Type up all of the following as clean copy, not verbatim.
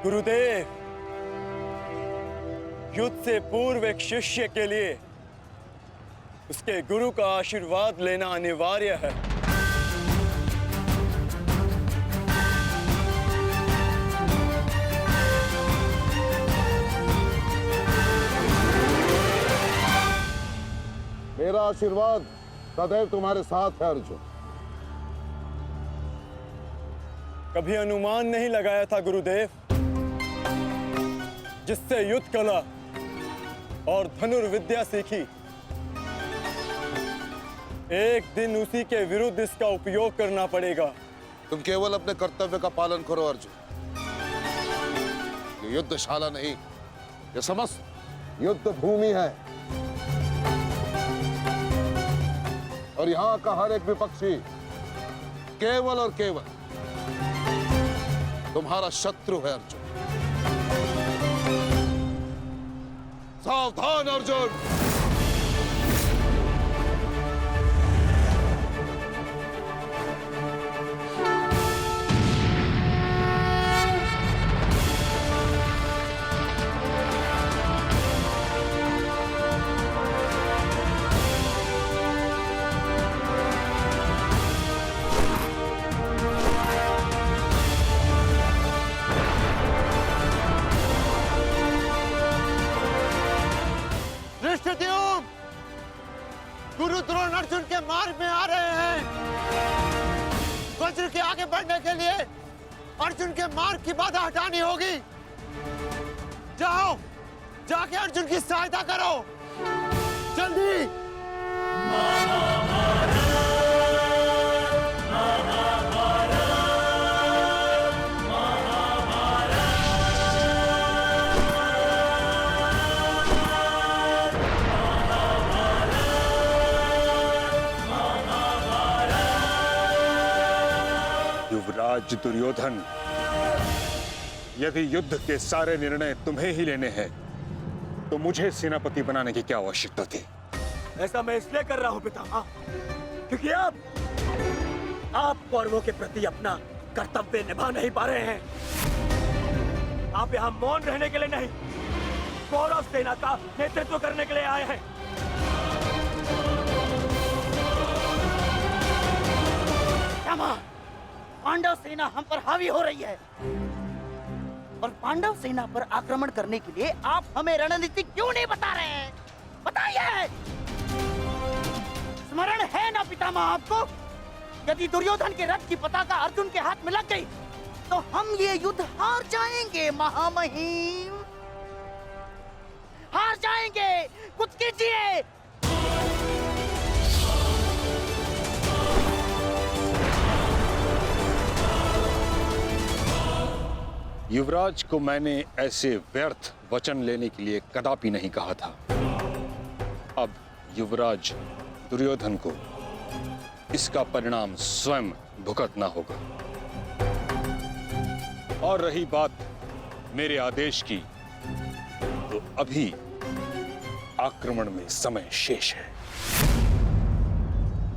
गुरुदेव, युद्ध से पूर्व एक शिष्य के लिए उसके गुरु का आशीर्वाद लेना अनिवार्य है। मेरा आशीर्वाद सदैव तुम्हारे साथ है अर्जुन। कभी अनुमान नहीं लगाया था गुरुदेव, जिससे युद्ध कला और धनुर्विद्या सीखी, एक दिन उसी के विरुद्ध इसका उपयोग करना पड़ेगा। तुम केवल अपने कर्तव्य का पालन करो अर्जुन। ये युद्धशाला नहीं, ये समस्त युद्ध भूमि है और यहां का हर एक विपक्षी केवल और केवल तुम्हारा शत्रु है अर्जुन। सावधान अर्जुन। गुरु द्रोण अर्जुन के मार्ग में आ रहे हैं। वज्र के आगे बढ़ने के लिए अर्जुन के मार्ग की बाधा हटानी होगी। जाओ, जाके अर्जुन की सहायता करो, जल्दी। युवराज दुर्योधन, यदि युद्ध के सारे निर्णय तुम्हें ही लेने हैं तो मुझे सेनापति बनाने की क्या आवश्यकता थी? ऐसा मैं इसलिए कर रहा हूं पितामह, क्योंकि आप कौरवों के प्रति अपना कर्तव्य निभा नहीं पा रहे हैं। आप यहाँ मौन रहने के लिए नहीं, कौरव सेना का नेतृत्व करने के लिए आए हैं। पांडव सेना हम पर हावी हो रही है और पांडव सेना पर आक्रमण करने के लिए आप हमें रणनीति क्यों नहीं बता रहे हैं? बताइए। स्मरण है ना पितामह आपको, यदि दुर्योधन के रथ की पताका अर्जुन के हाथ में लग गई तो हम ये युद्ध हार जाएंगे महामहिम, हार जाएंगे। कुछ कीजिए। युवराज को मैंने ऐसे व्यर्थ वचन लेने के लिए कदापि नहीं कहा था। अब युवराज दुर्योधन को इसका परिणाम स्वयं भुगतना होगा। और रही बात मेरे आदेश की, तो अभी आक्रमण में समय शेष है।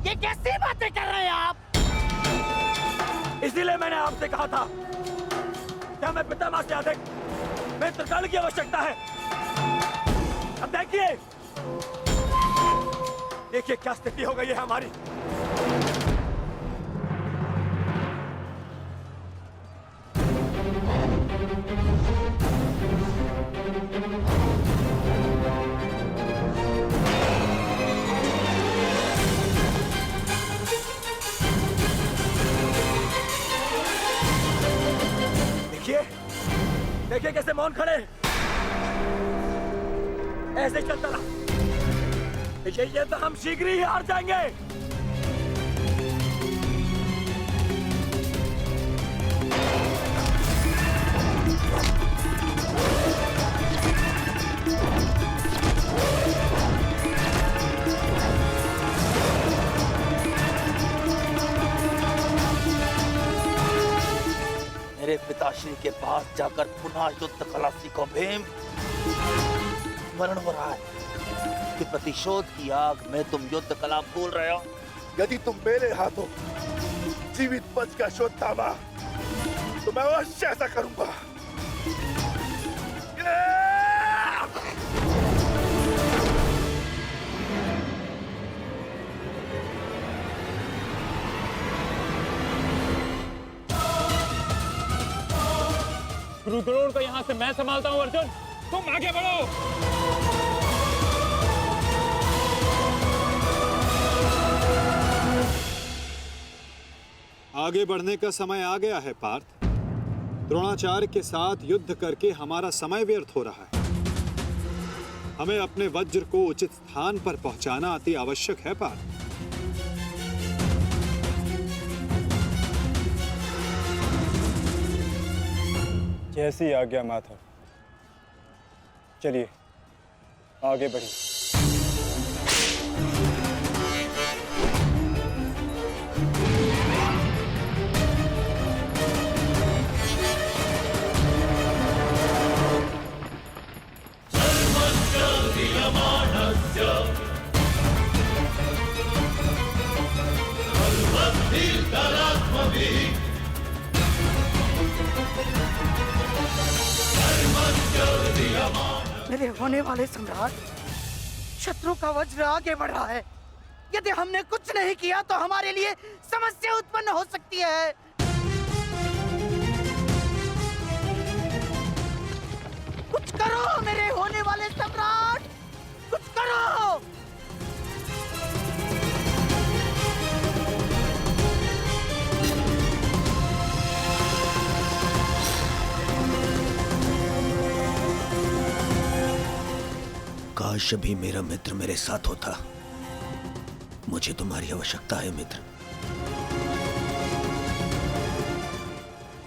ये कैसी बातें कर रहे हैं आप? इसीलिए मैंने आपसे कहा था, क्या मैं पितामह से अधिक मित्रकाल की आवश्यकता है। अब देखिए क्या स्थिति हो गई है हमारी। देखिए कैसे मौन खड़े, ऐसे चलता रहा ये तो हम शीघ्र ही हार जाएंगे। मेरे पिताश्री के पास जाकर पुनः युद्ध कला सीखो भीम। स्मरण हो रहा है कि प्रतिशोध की आग में तुम युद्ध कला भूल रहे हो। यदि तुम मेरे हाथों जीवित बच का शोध थामा तो मैं अवश्य ऐसा करूंगा। गुरु द्रोण को यहाँ से मैं संभालता हूँ। अर्जुन, तुम आगे बढ़ो। आगे बढ़ने का समय आ गया है पार्थ। द्रोणाचार्य के साथ युद्ध करके हमारा समय व्यर्थ हो रहा है। हमें अपने वज्र को उचित स्थान पर पहुंचाना अति आवश्यक है पार्थ। जैसी आज्ञा माधव। चलिए आगे बढ़िए। मेरे होने वाले सम्राट, शत्रु का वज्र आगे बढ़ रहा है। यदि हमने कुछ नहीं किया तो हमारे लिए समस्या उत्पन्न हो सकती है। कुछ करो मेरे होने वाले सम्राट, कुछ करो। काश अभी मेरा मित्र मेरे साथ होता। मुझे तुम्हारी आवश्यकता है मित्र,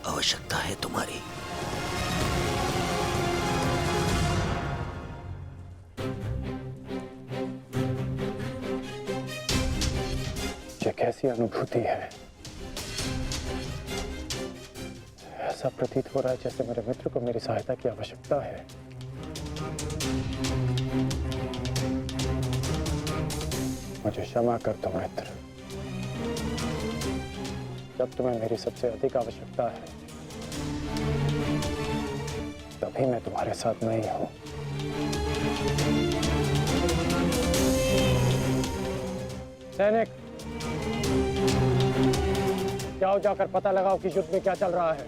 आवश्यकता है तुम्हारी। ये कैसी अनुभूति है? ऐसा प्रतीत हो रहा है जैसे मेरे मित्र को मेरी सहायता की आवश्यकता है। मुझे क्षमा कर दो मित्र। जब तुम्हें मेरी सबसे अधिक आवश्यकता है तभी मैं तुम्हारे साथ नहीं हूं। सैनिक, जाओ जाकर पता लगाओ कि युद्ध में क्या चल रहा है।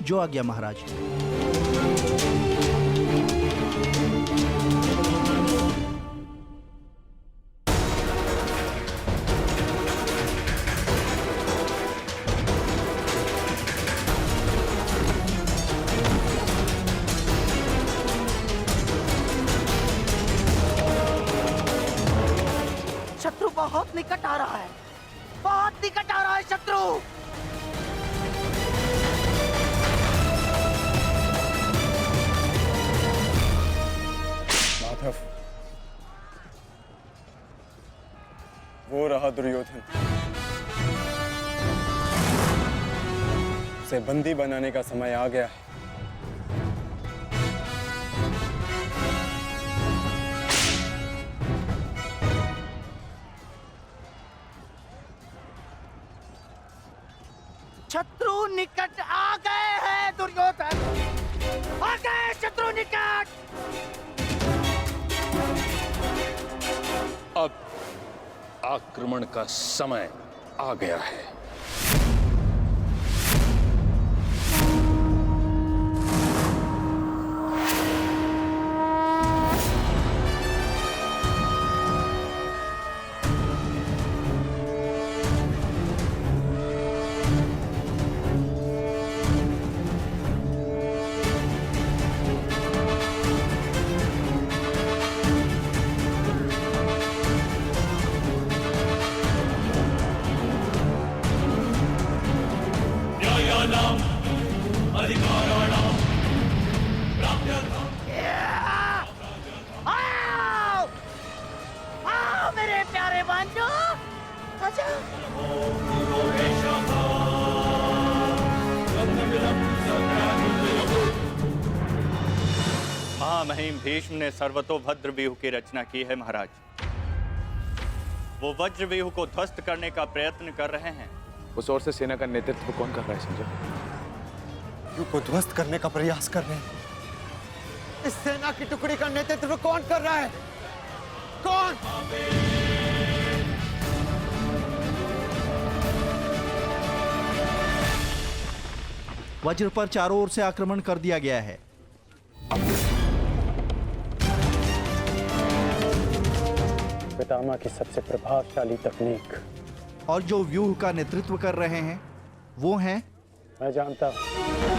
जो आज्ञा महाराज। शत्रु बहुत निकट आ रहा है, बहुत निकट आ रहा है शत्रु। माधव, वो रहा दुर्योधन। उसे बंदी बनाने का समय आ गया है। शत्रु निकट आ गए हैं दुर्योधन, आ गए शत्रु निकट। अब आक्रमण का समय आ गया है। आओ, आओ मेरे प्यारे बंधु, आजा। महामहिम भीष्म ने सर्वतोभद्र व्यूह की रचना की है महाराज। वो वज्र व्यूह को ध्वस्त करने का प्रयत्न कर रहे हैं। उस ओर से सेना का नेतृत्व कौन कर रहा है संजय? युग को ध्वस्त करने का प्रयास कर रहे हैं। इस सेना की टुकड़ी का नेतृत्व कौन कर रहा है? कौन? वज्र पर चारों ओर से आक्रमण कर दिया गया है। पितामह की सबसे प्रभावशाली तकनीक। और जो व्यूह का नेतृत्व कर रहे हैं वो हैं मैं जानता हूं।